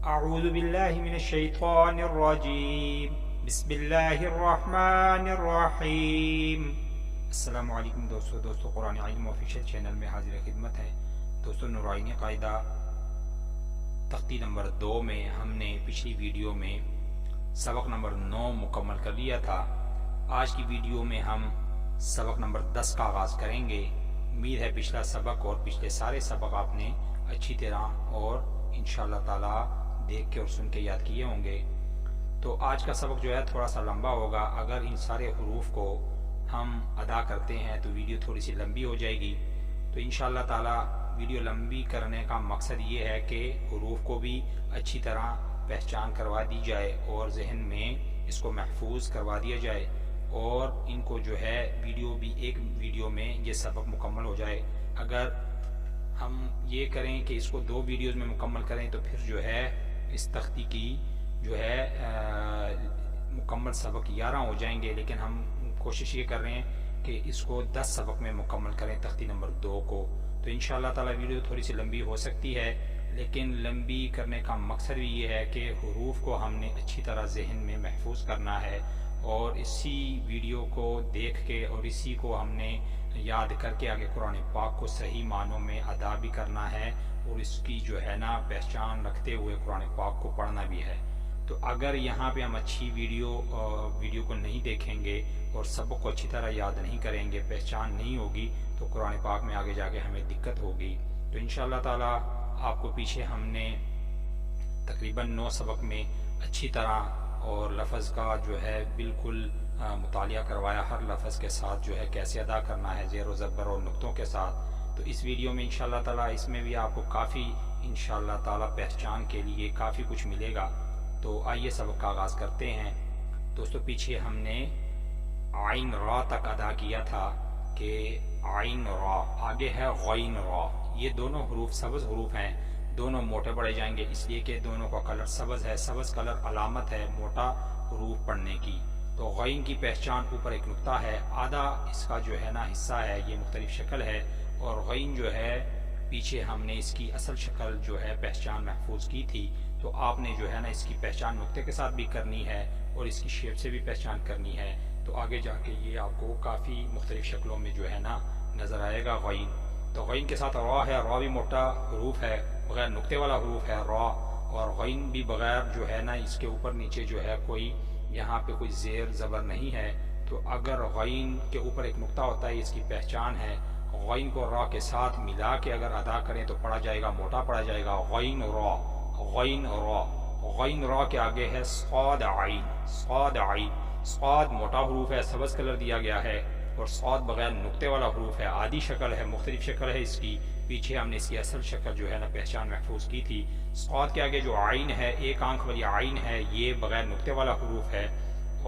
اعوذ باللہ من الشیطان الرجیم بسم اللہ الرحمن الرحیم۔ السلام علیکم دوستو قرآن علم آفیشل چینل میں حاضر خدمت ہے۔ دوستو نورانی قاعدہ تختی نمبر 2 میں ہم نے پچھلی ویڈیو میں سبق نمبر 9 مکمل کر لیا تھا۔ آج کی ویڈیو میں ہم سبق نمبر 10 کا آغاز کریں گے۔ امید ہے پچھلا سبق اور پچھلے سارے سبق آپ نے اچھی طرح اور انشاءاللہ تعالی دیکھ کے اور سن کے یاد کیے ہوں گے۔ تو آج کا سبق جو ہے تھوڑا سا لمبا ہوگا۔ اگر ان سارے حروف کو ہم ادا کرتے ہیں تو ویڈیو تھوڑی سی لمبی ہو جائے گی۔ تو انشاءاللہ تعالی ویڈیو لمبی کرنے کا مقصد یہ ہے کہ حروف کو بھی اچھی طرح پہچان کروا دی جائے اور ذہن میں اس کو محفوظ کروا دیا جائے، اور ان کو جو ہے ایک ویڈیو میں یہ سبق مکمل ہو جائے۔ اگر ہم یہ کریں کہ اس کو 2 ویڈیوز میں مکمل کریں تو پھر جو ہے اس تختی کی جو ہے مکمل سبق 11 ہو جائیں گے، لیکن ہم کوشش یہ کر رہے ہیں کہ اس کو 10 سبق میں مکمل کریں تختی نمبر 2 کو۔ تو انشاءاللہ تعالی ویڈیو تھوڑی سی لمبی ہو سکتی ہے، لیکن لمبی کرنے کا مقصد بھی یہ ہے کہ حروف کو ہم نے اچھی طرح ذہن میں محفوظ کرنا ہے، اور اسی ویڈیو کو دیکھ کے اور اسی کو ہم نے یاد کر کے آگے قرآن پاک کو صحیح معنوں میں ادا بھی کرنا ہے، اور اس کی جو ہے نا پہچان رکھتے ہوئے قرآن پاک کو پڑھنا بھی ہے۔ تو اگر یہاں پہ ہم اچھی ویڈیو کو نہیں دیکھیں گے اور سبق کو اچھی طرح یاد نہیں کریں گے، پہچان نہیں ہوگی، تو قرآن پاک میں آگے جا کے ہمیں دقت ہوگی۔ تو انشاءاللہ تعالی آپ کو پیچھے ہم نے تقریباً 9 سبق میں اچھی طرح اور لفظ کا جو ہے بالکل مطالعہ کروایا، ہر لفظ کے ساتھ جو ہے کیسے ادا کرنا ہے، زیر و زبر اور نقطوں کے ساتھ۔ تو اس ویڈیو میں انشاءاللہ تعالی اس میں بھی آپ کو کافی انشاءاللہ تعالی پہچان کے لیے کافی کچھ ملے گا۔ تو آئیے سبق کا آغاز کرتے ہیں۔ دوستو پیچھے ہم نے عین را تک ادا کیا تھا کہ عین را، آگے ہے غین را۔ یہ دونوں حروف سبز حروف ہیں، دونوں موٹے پڑھے جائیں گے، اس لیے کہ دونوں کا کلر سبز ہے۔ سبز کلر علامت ہے موٹا حروف پڑھنے کی۔ تو غین کی پہچان اوپر ایک نقطہ ہے، آدھا اس کا جو ہے نا حصہ ہے، یہ مختلف شکل ہے، اور غین جو ہے پیچھے ہم نے اس کی اصل شکل جو ہے پہچان محفوظ کی تھی۔ تو آپ نے جو ہے نا اس کی پہچان نقطے کے ساتھ بھی کرنی ہے اور اس کی شیپ سے بھی پہچان کرنی ہے۔ تو آگے جا کے یہ آپ کو کافی مختلف شکلوں میں جو ہے نا نظر آئے گا غین۔ تو غین کے ساتھ را ہے، را بھی موٹا حروف ہے، بغیر نقطے والا حروف ہے را، اور غین بھی بغیر جو ہے نا اس کے اوپر نیچے جو ہے کوئی یہاں پہ کوئی زیر زبر نہیں ہے۔ تو اگر غین کے اوپر ایک نقطہ ہوتا ہے، اس کی پہچان ہے۔ غین کو را کے ساتھ ملا کے اگر ادا کریں تو پڑھا جائے گا، موٹا پڑھا جائے گا، غین را، غین را۔ غین را کے آگے ہے صاد عین، صاد عین۔ صاد موٹا حروف ہے، سبز کلر دیا گیا ہے، اور صاد بغیر نقطے والا حروف ہے، آدھی شکل ہے، مختلف شکل ہے اس کی۔ پیچھے ہم نے اس کی اصل شکل جو ہے نا پہچان محفوظ کی تھی۔ صاد کے آگے جو عین ہے، ایک آنکھ والی عین ہے، یہ بغیر نقطے والا حروف ہے،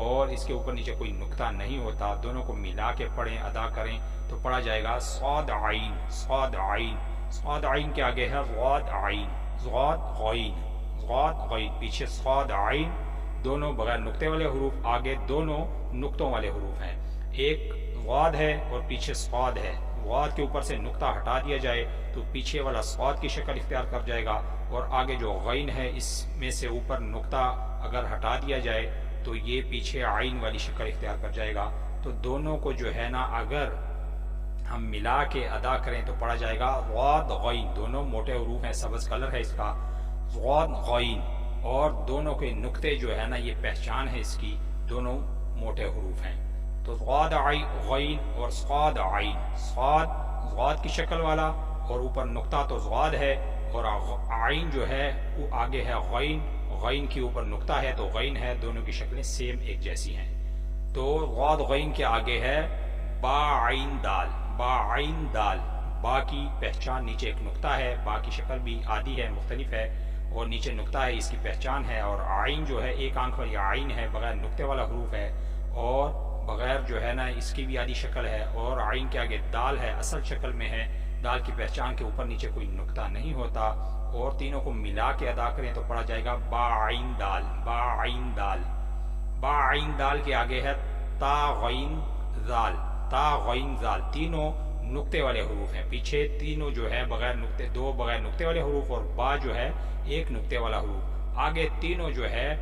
اور اس کے اوپر نیچے کوئی نقطہ نہیں ہوتا۔ دونوں کو ملا کے پڑھیں، ادا کریں تو پڑھا جائے گا صاد عین، صاد عین۔ صاد عین کے آگے ہے غاد عین، غاد غین، غاد غین۔ پیچھے صاد عین، دونوں بغیر نقطے والے حروف، آگے دونوں نقطوں والے حروف ہیں۔ ایک غاد ہے اور پیچھے صاد ہے۔ غاد کے اوپر سے نقطہ ہٹا دیا جائے تو پیچھے والا صاد کی شکل اختیار کر جائے گا، اور آگے جو غین ہے اس میں سے اوپر نقطہ اگر ہٹا دیا جائے تو یہ پیچھے عین والی شکل اختیار کر جائے گا۔ تو دونوں کو جو ہے نا اگر ہم ملا کے ادا کریں تو پڑھا جائے گا غاد غین۔ دونوں موٹے حروف ہیں، سبز کلر ہے اس کا، غاد غین، اور دونوں کے نقطے جو ہے نا یہ پہچان ہے اس کی، دونوں موٹے حروف ہیں۔ تو غاد غین اور صاد عین۔ صاد غاد کی شکل والا اور اوپر نقطہ تو غاد ہے، اور عین جو ہے وہ آگے ہے غین، غین کے اوپر نقطہ ہے تو غین ہے، دونوں کی شکلیں سیم ایک جیسی ہیں۔ تو غاد غین کے آگے ہے با عین دال، با عین دال۔ با کی پہچان نیچے ایک نقطہ ہے، با کی شکل بھی آدھی ہے، مختلف ہے، اور نیچے نقطہ ہے، اس کی پہچان ہے۔ اور عین جو ہے ایک آنکھ والی عین ہے، بغیر نقطے والا حروف ہے، اور بغیر جو ہے نا اس کی بھی آدھی شکل ہے، اور عین کے آگے دال ہے، اصل شکل میں ہے۔ دال کی پہچان کے اوپر نیچے کوئی نقطہ نہیں ہوتا، اور تینوں کو ملا کے ادا کریں تو پڑھا جائے گا با عین دال، با عین دال۔ با عین دال کے آگے ہے تا غین ذال، تا غین ذال۔ تینوں نقطے والے حروف ہیں، پیچھے تینوں جو ہے بغیر نقطے، 2 بغیر نقطے والے حروف، اور با جو ہے ایک نقطے والا حروف۔ آگے تینوں جو ہے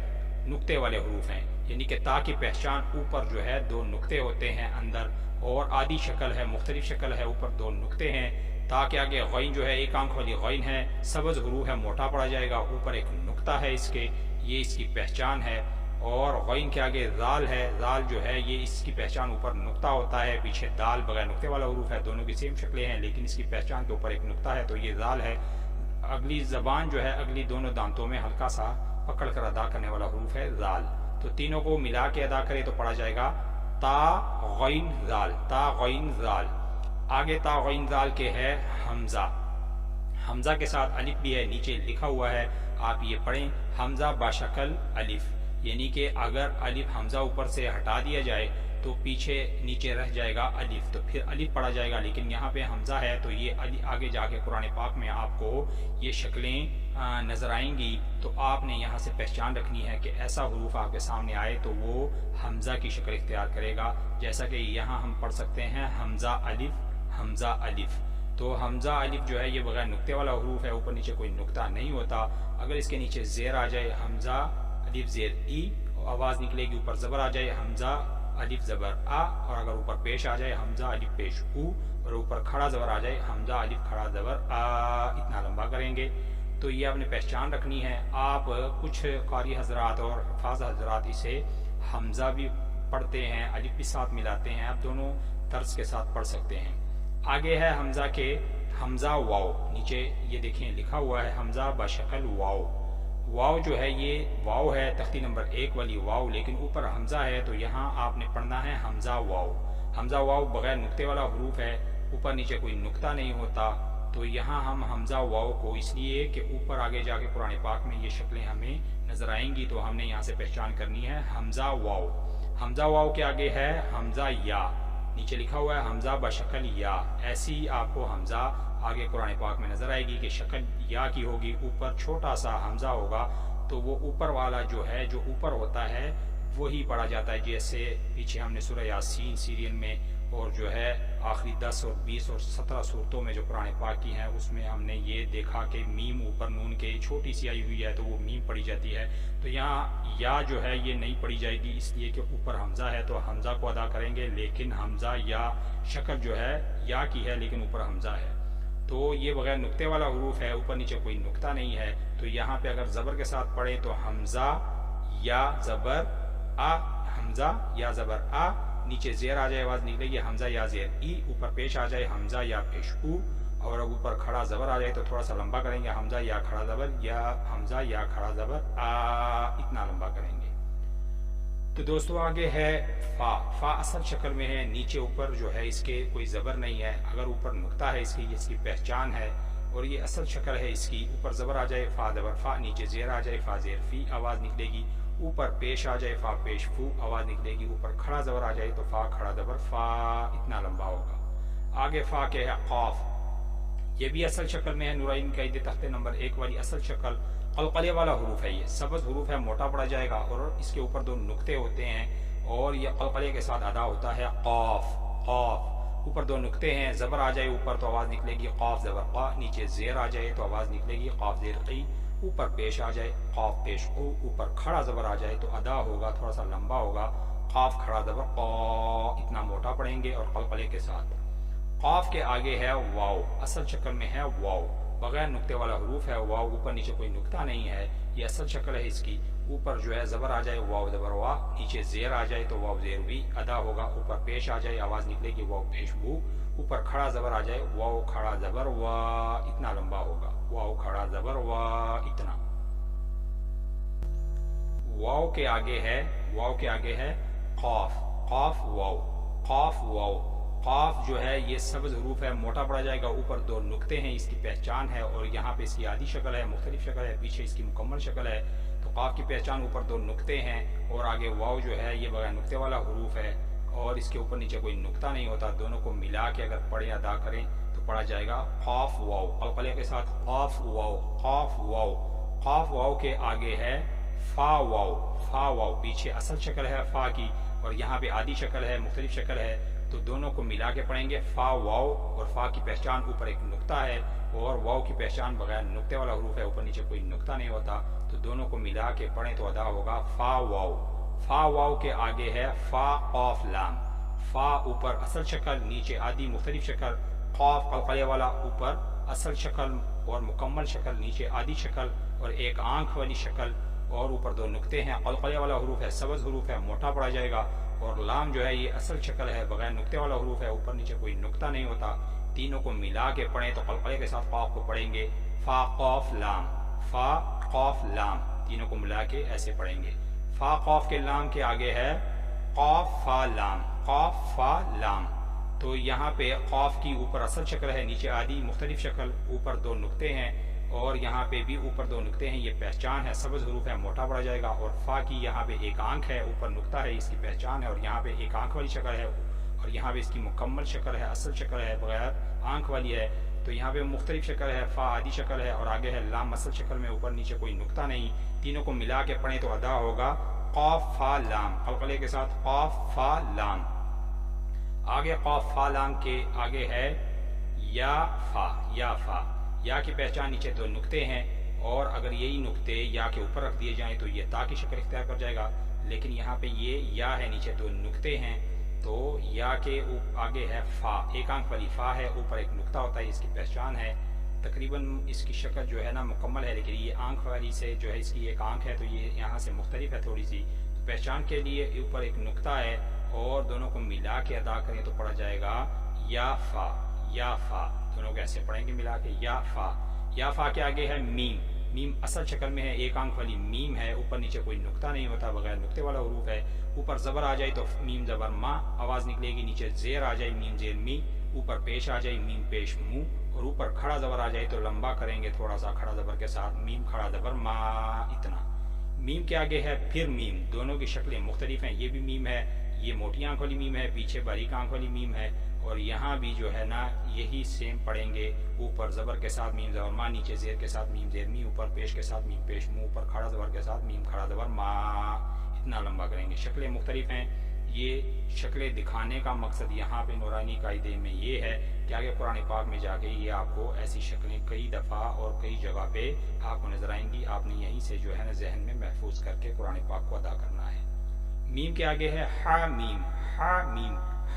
نقطے والے حروف ہیں، یعنی کہ تا کی پہچان اوپر جو ہے 2 نقطے ہوتے ہیں اندر، اور آدھی شکل ہے، مختلف شکل ہے، اوپر 2 نقطے ہیں۔ تا کے آگے غین جو ہے ایک آنکھ والی غین ہے، سبز حروف ہے، موٹا پڑا جائے گا، اوپر ایک نقطہ ہے اس کے، یہ اس کی پہچان ہے۔ اور غین کے آگے زال ہے، زال جو ہے یہ اس کی پہچان اوپر نقطہ ہوتا ہے، پیچھے دال بغیر نقطے والا حروف ہے، دونوں کی سیم شکلیں ہیں لیکن اس کی پہچان کے اوپر ایک نقطہ ہے، تو یہ زال ہے۔ اگلی زبان جو ہے اگلی دونوں دانتوں میں ہلکا سا پکڑ کر ادا کرنے والا حروف ہے زال، تو تینوں کو ملا کے ادا کرے تو پڑھا جائے گا تا غین زال، تا غین زال۔ آگے تا غین زال کے ہے حمزہ، حمزہ کے ساتھ الف بھی ہے، نیچے لکھا ہوا ہے، آپ یہ پڑھیں حمزہ باشکل الف، یعنی کہ اگر الف حمزہ اوپر سے ہٹا دیا جائے تو پیچھے نیچے رہ جائے گا الف، تو پھر الف پڑھا جائے گا، لیکن یہاں پہ حمزہ ہے تو یہ آگے جا کے قرآن پاک میں آپ کو یہ شکلیں نظر آئیں گی، تو آپ نے یہاں سے پہچان رکھنی ہے کہ ایسا حروف آپ کے سامنے آئے تو وہ حمزہ کی شکل اختیار کرے گا، جیسا کہ یہاں ہم پڑھ سکتے ہیں حمزہ الف، حمزہ الف۔ تو حمزہ الف جو ہے یہ بغیر نقطے والا حروف ہے، اوپر نیچے کوئی نقطہ نہیں ہوتا، اگر اس کے نیچے زیر آ جائے حمزہ الف زیر ای آواز نکلے گی، اوپر زبر آ جائے حمزہ الف زبر آ، اور اگر اوپر پیش آ جائے حمزہ الف پیش او، اور اوپر کھڑا زبر آ جائے حمزہ الف کھڑا زبر آ، اتنا لمبا کریں گے۔ تو یہ آپ نے پہچان رکھنی ہے۔ آپ کچھ قاری حضرات اور حفاظ حضرات اسے حمزہ بھی پڑھتے ہیں، الف بھی ساتھ ملاتے ہیں، آپ دونوں طرز کے ساتھ پڑھ سکتے ہیں۔ آگے ہے حمزہ کے حمزہ واو، نیچے یہ دیکھیں لکھا ہوا ہے حمزہ بشکل واو، واو جو ہے یہ واو ہے تختی نمبر 1 والی واو، لیکن اوپر حمزہ ہے تو یہاں آپ نے پڑھنا ہے حمزہ واو۔ حمزہ واو بغیر نقطے والا حروف ہے، اوپر نیچے کوئی نقطہ نہیں ہوتا، تو یہاں ہم حمزہ واو کو اس لیے کہ اوپر آگے جا کے قرآن پاک میں یہ شکلیں ہمیں نظر آئیں گی تو ہم نے یہاں سے پہچان کرنی ہے حمزہ واو۔ حمزہ واو کے آگے ہے حمزہ یا، نیچے لکھا ہوا ہے حمزہ بشکل یا، ایسی آپ کو حمزہ آگے قرآن پاک میں نظر آئے گی کہ شکل یا کی ہوگی، اوپر چھوٹا سا حمزہ ہوگا، تو وہ اوپر والا جو ہے جو اوپر ہوتا ہے وہی پڑھا جاتا ہے، جیسے پیچھے ہم نے سورہ یاسین سیریل میں اور جو ہے آخری 10 اور 20 اور 17 صورتوں میں جو قرآن پاک کی ہیں اس میں ہم نے یہ دیکھا کہ میم اوپر نون کے چھوٹی سی آئی ہوئی ہے تو وہ میم پڑھی جاتی ہے، تو یہاں یا جو ہے یہ نہیں پڑھی جائے گی اس لیے کہ اوپر حمزہ ہے، تو حمزہ کو ادا کریں گے، لیکن حمزہ یا شکل جو ہے یا کی ہے لیکن اوپر حمزہ ہے، تو یہ بغیر نقطے والا حروف ہے، اوپر نیچے کوئی نقطہ نہیں ہے، تو یہاں پہ اگر زبر کے ساتھ پڑھیں تو حمزہ یا زبر آ، حمزہ یا زبر آ، نیچے زیر آ جائے آواز نکلے گی حمزہ یا زیر ای، اوپر پیش آ جائے حمزہ یا پیش او، اور اب اوپر کھڑا زبر آ جائے تو تھوڑا سا لمبا کریں گے حمزہ یا کھڑا زبر، یا حمزہ یا کھڑا زبر آ، اتنا لمبا کریں گے۔ تو دوستو آگے ہے فا، فا اصل شکل میں ہے، نیچے اوپر جو ہے اس کے کوئی زبر نہیں ہے، اگر اوپر نقطہ ہے اس کی پہچان ہے، اور یہ اصل شکل ہے اس کی، اوپر زبر آ جائے فا زبر فا، نیچے زیر آ جائے فا زیر فی آواز نکلے گی، اوپر پیش آ جائے فا پیش فو آواز نکلے گی، اوپر کھڑا زبر آ جائے تو فا کھڑا زبر فا، اتنا لمبا ہوگا۔ آگے فا کے ہے قاف، یہ بھی اصل شکل میں ہے، نورین قید تختے نمبر 1 والی اصل شکل، قلقلے والا حروف ہے، یہ سبز حروف ہے، موٹا پڑا جائے گا، اور اس کے اوپر 2 نقطے ہوتے ہیں، اور یہ قلقلے کے ساتھ ادا ہوتا ہے قاف، قاف اوپر 2 نقطے ہیں، زبر آ جائے اوپر تو آواز نکلے گی قاف زبر قا، نیچے زیر آ جائے تو آواز نکلے گی قاف زیر قی، اوپر پیش آ جائے قاف پیش او، اوپر کھڑا زبر آ جائے تو ادا ہوگا تھوڑا سا لمبا ہوگا قاف کھڑا زبر قا، اتنا موٹا پڑھیں گے اور قلقلے کے ساتھ۔ قاف کے آگے ہے واو، اصل شکل میں ہے واو، بغیر نقطے والا حروف ہے واو، اوپر نیچے کوئی نقطہ نہیں ہے، یہ اصل شکل ہے اس کی، اوپر جو ہے زبر آ جائے واو زبر وا، نیچے زیر آ جائے تو واو زیر وی ادا ہوگا، اوپر پیش آ جائے آواز نکلے گی واو پیش وو، اوپر کھڑا زبر آ جائے واو کھڑا زبر وا، اتنا لمبا ہوگا، واو کھڑا زبر وا، اتنا۔ واو کے آگے ہے، واو کے آگے ہے قاف، قاف واو، قاف واو، قاف جو ہے یہ سبز حروف ہے، موٹا پڑا جائے گا، اوپر 2 نقطے ہیں، اس کی پہچان ہے، اور یہاں پہ اس کی آدھی شکل ہے، مختلف شکل ہے، پیچھے اس کی مکمل شکل ہے، تو قاف کی پہچان اوپر 2 نقطے ہیں، اور آگے واو جو ہے یہ بغیر نقطے والا حروف ہے، اور اس کے اوپر نیچے کوئی نقطہ نہیں ہوتا، دونوں کو ملا کے اگر پڑھیں ادا کریں تو پڑھا جائے گا قاف واو، قلقلے کے ساتھ قاف واو، قاف واو۔ قاف واو کے آگے ہے فا واو، فا واو، پیچھے اصل شکل ہے فا کی، اور یہاں پہ آدھی شکل ہے، مختلف شکل ہے، تو دونوں کو ملا کے پڑھیں گے. فا واو، اور فا کی پہچان اوپر ایک نقطہ ہے اور واو کی پہچان بغیر نقطے والا حروف ہے، اوپر نیچے کوئی نقطہ نہیں ہوتا. تو دونوں کو ملا کے پڑھیں تو ادا ہوگا فا واو. فا واو کے آگے ہے فا قاف لام. فا اوپر اصل شکل، نیچے آدھی مختلف شکل. قاف قلقلے والا اوپر اصل شکل اور مکمل شکل، نیچے آدھی شکل اور ایک آنکھ والی شکل، اور اوپر دو نقطے ہیں. قلقلے والا حروف ہے، سبز حروف ہے، موٹا پڑا جائے گا. اور لام جو ہے یہ اصل شکل ہے، بغیر نقطے والا حروف ہے، اوپر نیچے کوئی نقطہ نہیں ہوتا. تینوں کو ملا کے پڑھیں تو قلقلے کے ساتھ قاف کو پڑھیں گے فا قاف لام. فا قاف لام، تینوں کو ملا کے ایسے پڑھیں گے. فا قاف کے لام کے آگے ہے قاف فا لام. قاف فا لام. تو یہاں پہ قاف کی اوپر اصل شکل ہے، نیچے آدھی مختلف شکل، اوپر دو نقطے ہیں اور یہاں پہ بھی اوپر دو نقطے ہیں. یہ پہچان ہے، سبز حروف ہے، موٹا پڑا جائے گا. اور فا کی یہاں پہ ایک آنکھ ہے، اوپر نقطہ ہے، اس کی پہچان ہے. اور یہاں پہ ایک آنکھ والی شکل ہے اور یہاں پہ اس کی مکمل شکل ہے، اصل شکل ہے، بغیر آنکھ والی ہے. تو یہاں پہ مختلف شکل ہے، فا آدھی شکل ہے اور آگے ہے لام اصل شکل میں، اوپر نیچے کوئی نقطہ نہیں. تینوں کو ملا کے پڑھیں تو ادا ہوگا قاف فا لام. قلقلے کے ساتھ قاف فا لام. آگے قاف فا لام کے آگے ہے یا فا. یا فا، یا کی پہچان نیچے دو نقطے ہیں اور اگر یہی نقطے یا کے اوپر رکھ دیے جائیں تو یہ تا کی شکل اختیار کر جائے گا. لیکن یہاں پہ یہ یا ہے، نیچے دو نقطے ہیں تو یا کے آگے ہے فا. ایک آنکھ والی فا ہے، اوپر ایک نقطہ ہوتا ہے، اس کی پہچان ہے. تقریباً اس کی شکل جو ہے نا مکمل ہے، لیکن یہ آنکھ والی سے جو ہے اس کی ایک آنکھ ہے تو یہ یہاں سے مختلف ہے تھوڑی سی. تو پہچان کے لیے اوپر ایک نقطہ ہے اور دونوں کو ملا کے ادا کریں تو پڑھا جائے گا یا فا. یا فا، دونوں کو ایسے پڑھیں گے ملا کے یا فا. یا فا کے آگے ہے میم. میم اصل شکل میں ہے، ایک آنکھ والی میم ہے، اوپر نیچے کوئی نقطہ نہیں ہوتا، بغیر نقطے والا حروف ہے. اوپر زبر آ جائے تو میم زبر ما آواز نکلے گی، نیچے زیر آ جائے میم زیر می، اوپر پیش آ جائے میم پیش مو، اور اوپر کھڑا زبر آ جائے تو لمبا کریں گے تھوڑا سا کھڑا زبر کے ساتھ، میم کھڑا زبر ما. اتنا. میم کے آگے ہے پھر میم. دونوں کی شکلیں مختلف ہیں. یہ بھی میم ہے، یہ موٹی آنکھ والی میم ہے، پیچھے باریک آنکھ والی میم ہے. اور یہاں بھی جو ہے نا یہی سیم پڑھیں گے. اوپر زبر کے ساتھ میم زبر ما، نیچے زیر کے ساتھ میم زیر می، اوپر پیش کے ساتھ میم پیش مو، اوپر کھڑا زبر کے ساتھ میم کھڑا زبر ما. اتنا لمبا کریں گے. شکلیں مختلف ہیں. یہ شکلیں دکھانے کا مقصد یہاں پہ نورانی قاعدے میں یہ ہے کہ آگے قرآن پاک میں جا کے یہ آپ کو ایسی شکلیں کئی دفعہ اور کئی جگہ پہ آپ کو نظر آئیں گی. آپ نے یہیں سے جو ہے نا ذہن میں محفوظ کر کے قرآن پاک کو ادا کرنا ہے. میم کے آگے ہے ہا میم. ہا میم.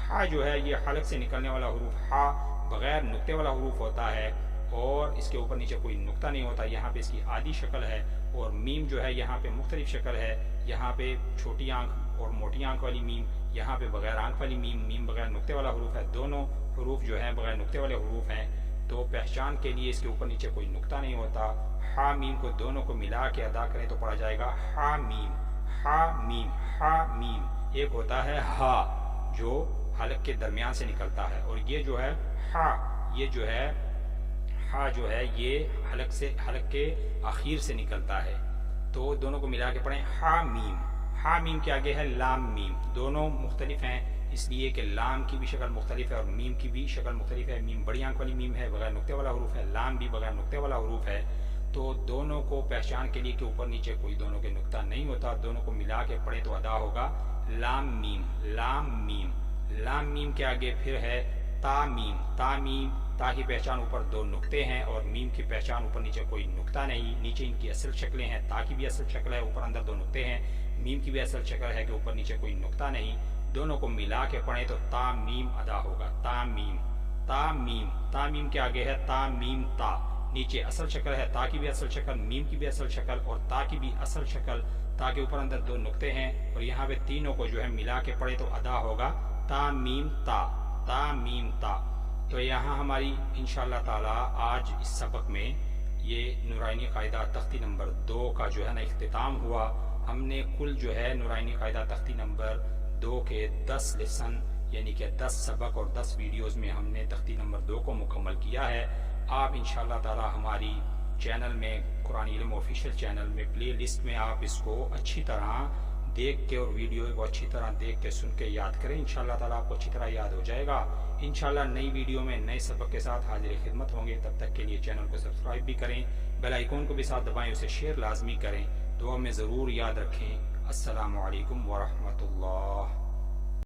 ہا جو ہے یہ حلق سے نکلنے والا حروف، ہا بغیر نقطے والا حروف ہوتا ہے اور اس کے اوپر نیچے کوئی نقطہ نہیں ہوتا. یہاں پہ اس کی آدھی شکل ہے. اور میم جو ہے یہاں پہ مختلف شکل ہے. یہاں پہ چھوٹی آنکھ اور موٹی آنکھ والی میم، یہاں پہ بغیر آنکھ والی میم. میم بغیر نقطے والا حروف ہے. دونوں حروف جو ہیں بغیر نقطے والے حروف ہیں. تو پہچان کے لیے اس کے اوپر نیچے کوئی نقطہ نہیں ہوتا. ہا میم کو دونوں کو ملا کے ادا کریں تو پڑھا جائے گا ہا میم. ہا میم. ہا میم. ایک ہوتا ہے ہا جو حلق کے درمیان سے نکلتا ہے، اور یہ جو ہے ہا، یہ جو ہے ہا جو ہے یہ حلق کے آخر سے نکلتا ہے. تو دونوں کو ملا کے پڑھیں ہا میم. ہا میم کے آگے ہے لام میم. دونوں مختلف ہیں اس لیے کہ لام کی بھی شکل مختلف ہے اور میم کی بھی شکل مختلف ہے. میم بڑی آنکھ والی میم ہے، بغیر نقطے والا حروف ہے. لام بھی بغیر نقطے والا حروف ہے. تو دونوں کو پہچان کے لیے کہ اوپر نیچے کوئی دونوں کے نقطہ نہیں ہوتا، دونوں کو ملا کے پڑھیں تو ادا ہوگا لام میم. لام میم. لام میم کے آگے پھر ہے تا میم. تا میم. تا کی پہچان اوپر دو نقطے ہیں اور میم کی پہچان اوپر نیچے کوئی نقطہ نہیں. نیچے ان کی اصل شکلیں ہیں. تا کی بھی اصل شکل ہے، اوپر اندر دو نقطے ہیں. میم کی بھی اصل شکل ہے کہ اوپر نیچے کوئی نقطہ نہیں. دونوں کو ملا کے پڑھیں تو تا میم ادا ہوگا. تا میم. تا میم. تا میم کے آگے ہے تا میم تا. نیچے اصل شکل ہے، تا کی بھی اصل شکل، میم کی بھی اصل شکل اور تا کی بھی اصل شکل. تا کے اوپر اندر دو نقطے ہیں اور یہاں پہ تینوں کو جو ہے ملا کے پڑھیں تو ادا ہوگا تا میم تا. تا میم تا. تو یہاں ہماری انشاءاللہ تعالی آج اس سبق میں یہ نورانی قاعدہ تختی نمبر 2 کا جو ہے نا اختتام ہوا. ہم نے کل جو ہے نورانی قاعدہ تختی نمبر 2 کے 10 لیسن یعنی کہ 10 سبق اور 10 ویڈیوز میں ہم نے تختی نمبر 2 کو مکمل کیا ہے. آپ انشاءاللہ تعالی ہماری چینل میں قرآن علم آفیشیل چینل میں پلے لسٹ میں آپ اس کو اچھی طرح دیکھ کے اور ویڈیو کو اچھی طرح دیکھ کے سن کے یاد کریں. انشاءاللہ تعالی آپ کو اچھی طرح یاد ہو جائے گا. انشاءاللہ نئی ویڈیو میں نئے سبق کے ساتھ حاضر خدمت ہوں گے. تب تک کے لیے چینل کو سبسکرائب بھی کریں، بیل آئیکن کو بھی ساتھ دبائیں، اسے شیئر لازمی کریں. دعا میں ضرور یاد رکھیں. السلام علیکم ورحمۃ اللہ.